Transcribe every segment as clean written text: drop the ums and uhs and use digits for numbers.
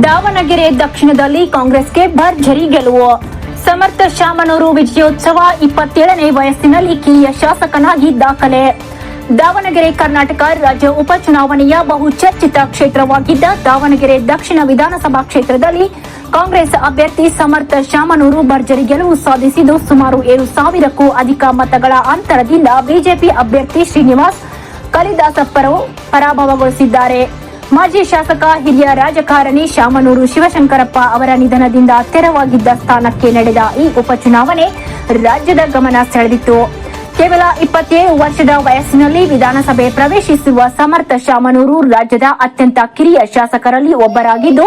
ದಾವಣಗೆರೆ ದಕ್ಷಿಣದಲ್ಲಿ ಕಾಂಗ್ರೆಸ್ಗೆ ಭರ್ಜರಿ ಗೆಲುವು. ಸಮರ್ಥ ಶಾಮನೂರು ವಿಜಯೋತ್ಸವ 27ನೇ ವಯಸ್ಸಿನಲ್ಲಿ ಕಿರಿಯ ಶಾಸಕನಾಗಿ ದಾಖಲೆ. ದಾವಣಗೆರೆ ಕರ್ನಾಟಕ ರಾಜ್ಯ ಉಪಚುನಾವಣೆಯ ಬಹುಚರ್ಚಿತ ಕ್ಷೇತ್ರವಾಗಿದ್ದ ದಾವಣಗೆರೆ ದಕ್ಷಿಣ ವಿಧಾನಸಭಾ ಕ್ಷೇತ್ರದಲ್ಲಿ ಕಾಂಗ್ರೆಸ್ ಅಭ್ಯರ್ಥಿ ಸಮರ್ಥ ಶಾಮನೂರು ಭರ್ಜರಿ ಗೆಲುವು ಸಾಧಿಸಿದ್ದು ಸುಮಾರು 7,000ಕ್ಕೂ ಅಧಿಕ ಮತಗಳ ಅಂತರದಿಂದ ಬಿಜೆಪಿ ಅಭ್ಯರ್ಥಿ ಶ್ರೀನಿವಾಸ್ ಕಲಿದಾಸಪ್ಪರು ಪರಾಭವಗೊಳಿಸಿದ್ದಾರೆ. ಮಾಜಿ ಶಾಸಕ ಹಿರಿಯ ರಾಜಕಾರಣಿ ಶಾಮನೂರು ಶಿವಶಂಕರಪ್ಪ ಅವರ ನಿಧನದಿಂದ ತೆರವಾಗಿದ್ದ ಸ್ಥಾನಕ್ಕೆ ನಡೆದ ಈ ಉಪಚುನಾವಣೆ ರಾಜ್ಯದ ಗಮನ ಸೆಳೆದಿತ್ತು. ಕೇವಲ 27 ವರ್ಷದ ವಯಸ್ಸಿನಲ್ಲಿ ವಿಧಾನಸಭೆ ಪ್ರವೇಶಿಸುವ ಸಮರ್ಥ ಶಾಮನೂರು ರಾಜ್ಯದ ಅತ್ಯಂತ ಕಿರಿಯ ಶಾಸಕರಲ್ಲಿ ಒಬ್ಬರಾಗಿದ್ದು,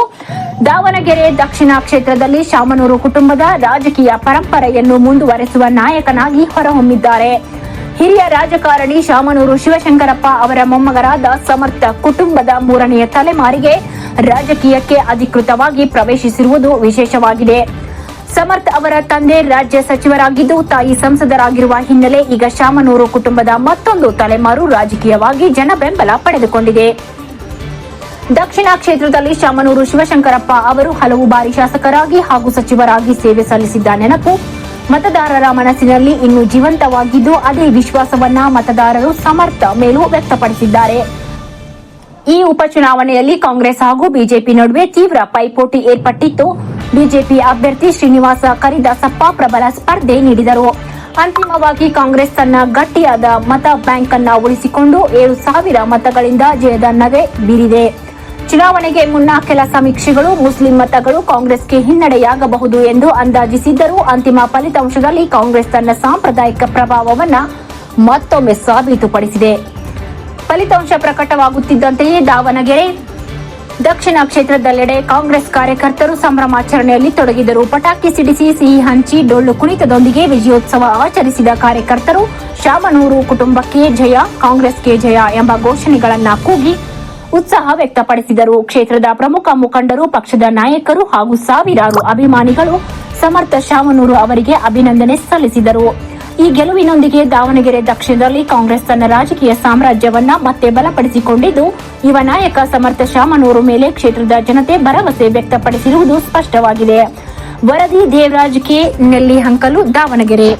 ದಾವಣಗೆರೆ ದಕ್ಷಿಣ ಕ್ಷೇತ್ರದಲ್ಲಿ ಶಾಮನೂರು ಕುಟುಂಬದ ರಾಜಕೀಯ ಪರಂಪರೆಯನ್ನು ಮುಂದುವರೆಸುವ ನಾಯಕನಾಗಿ ಹೊರಹೊಮ್ಮಿದ್ದಾರೆ. ಹಿರಿಯ ರಾಜಕಾರಣಿ ಶಾಮನೂರು ಶಿವಶಂಕರಪ್ಪ ಅವರ ಮೊಮ್ಮಗರಾದ ಸಮರ್ಥ ಕುಟುಂಬದ 3ನೇ ತಲೆಮಾರಿಗೆ ರಾಜಕೀಯಕ್ಕೆ ಅಧಿಕೃತವಾಗಿ ಪ್ರವೇಶಿಸಿರುವುದು ವಿಶೇಷವಾಗಿದೆ. ಸಮರ್ಥ ಅವರ ತಂದೆ ರಾಜ್ಯ ಸಚಿವರಾಗಿದ್ದು, ತಾಯಿ ಸಂಸದರಾಗಿರುವ ಹಿನ್ನೆಲೆ ಈಗ ಶಾಮನೂರು ಕುಟುಂಬದ ಮತ್ತೊಂದು ತಲೆಮಾರು ರಾಜಕೀಯವಾಗಿ ಜನಬೆಂಬಲ ಪಡೆದುಕೊಂಡಿದೆ. ದಕ್ಷಿಣ ಕ್ಷೇತ್ರದಲ್ಲಿ ಶಾಮನೂರು ಶಿವಶಂಕರಪ್ಪ ಅವರು ಹಲವು ಬಾರಿ ಶಾಸಕರಾಗಿ ಹಾಗೂ ಸಚಿವರಾಗಿ ಸೇವೆ ಸಲ್ಲಿಸಿದ್ದ ನೆನಪು ಮತದಾರರ ಮನಸ್ಸಿನಲ್ಲಿ ಇನ್ನೂ ಜೀವಂತವಾಗಿದ್ದು, ಅದೇ ವಿಶ್ವಾಸವನ್ನ ಮತದಾರರು ಸಮರ್ಥ ಮೇಲೂ ವ್ಯಕ್ತಪಡಿಸಿದ್ದಾರೆ. ಈ ಉಪಚುನಾವಣೆಯಲ್ಲಿ ಕಾಂಗ್ರೆಸ್ ಹಾಗೂ ಬಿಜೆಪಿ ನಡುವೆ ತೀವ್ರ ಪೈಪೋಟಿ ಏರ್ಪಟ್ಟಿತ್ತು. ಬಿಜೆಪಿ ಅಭ್ಯರ್ಥಿ ಶ್ರೀನಿವಾಸ ಕರಿದಾಸಪ್ಪ ಪ್ರಬಲ ಸ್ಪರ್ಧೆ ನೀಡಿದರು. ಅಂತಿಮವಾಗಿ ಕಾಂಗ್ರೆಸ್ ತನ್ನ ಗಟ್ಟಿಯಾದ ಮತ ಬ್ಯಾಂಕ್ ಅನ್ನು ಉಳಿಸಿಕೊಂಡು 7,000 ಮತಗಳಿಂದ ಜಯದ ನಗೆ ಬೀರಿದೆ. ಚುನಾವಣೆಗೆ ಮುನ್ನ ಕೆಲ ಸಮೀಕ್ಷೆಗಳು ಮುಸ್ಲಿಂ ಮತಗಳು ಕಾಂಗ್ರೆಸ್ಗೆ ಹಿನ್ನಡೆಯಾಗಬಹುದು ಎಂದು ಅಂದಾಜಿಸಿದ್ದರೂ ಅಂತಿಮ ಫಲಿತಾಂಶದಲ್ಲಿ ಕಾಂಗ್ರೆಸ್ ತನ್ನ ಸಾಂಪ್ರದಾಯಿಕ ಪ್ರಭಾವವನ್ನು ಮತ್ತೊಮ್ಮೆ ಸಾಬೀತುಪಡಿಸಿದೆ. ಫಲಿತಾಂಶ ಪ್ರಕಟವಾಗುತ್ತಿದ್ದಂತೆಯೇ ದಾವಣಗೆರೆ ದಕ್ಷಿಣ ಕ್ಷೇತ್ರದೆಲ್ಲೆಡೆ ಕಾಂಗ್ರೆಸ್ ಕಾರ್ಯಕರ್ತರು ಸಂಭ್ರಮಾಚರಣೆಯಲ್ಲಿ ತೊಡಗಿದರು. ಪಟಾಕಿ ಸಿಡಿಸಿ, ಸಿಹಿ ಹಂಚಿ, ಡೊಳ್ಳು ಕುಣಿತದೊಂದಿಗೆ ವಿಜಯೋತ್ಸವ ಆಚರಿಸಿದ ಕಾರ್ಯಕರ್ತರು ಶಾಮನೂರು ಕುಟುಂಬಕ್ಕೆ ಜಯ, ಕಾಂಗ್ರೆಸ್ಗೆ ಜಯ ಎಂಬ ಘೋಷಣೆಗಳನ್ನು ಕೂಗಿ ಉತ್ಸಾಹ ವ್ಯಕ್ತಪಡಿಸಿದರು. ಕ್ಷೇತ್ರದ ಪ್ರಮುಖ ಮುಖಂಡರು, ಪಕ್ಷದ ನಾಯಕರು ಹಾಗೂ ಸಾವಿರಾರು ಅಭಿಮಾನಿಗಳು ಸಮರ್ಥ ಶಾಮನೂರು ಅವರಿಗೆ ಅಭಿನಂದನೆ ಸಲ್ಲಿಸಿದರು. ಈ ಗೆಲುವಿನೊಂದಿಗೆ ದಾವಣಗೆರೆ ದಕ್ಷಿಣದಲ್ಲಿ ಕಾಂಗ್ರೆಸ್ ತನ್ನ ರಾಜಕೀಯ ಸಾಮ್ರಾಜ್ಯವನ್ನ ಮತ್ತೆ ಬಲಪಡಿಸಿಕೊಂಡಿದ್ದು, ಯುವ ನಾಯಕ ಸಮರ್ಥ ಶಾಮನೂರು ಮೇಲೆ ಕ್ಷೇತ್ರದ ಜನತೆ ಭರವಸೆ ವ್ಯಕ್ತಪಡಿಸಿರುವುದು ಸ್ಪಷ್ಟವಾಗಿದೆ. ವರದಿ ದೇವರಾಜ್ ಕೆ, ನೆಲ್ಲಿಹಂಕಲು, ದಾವಣಗೆರೆ.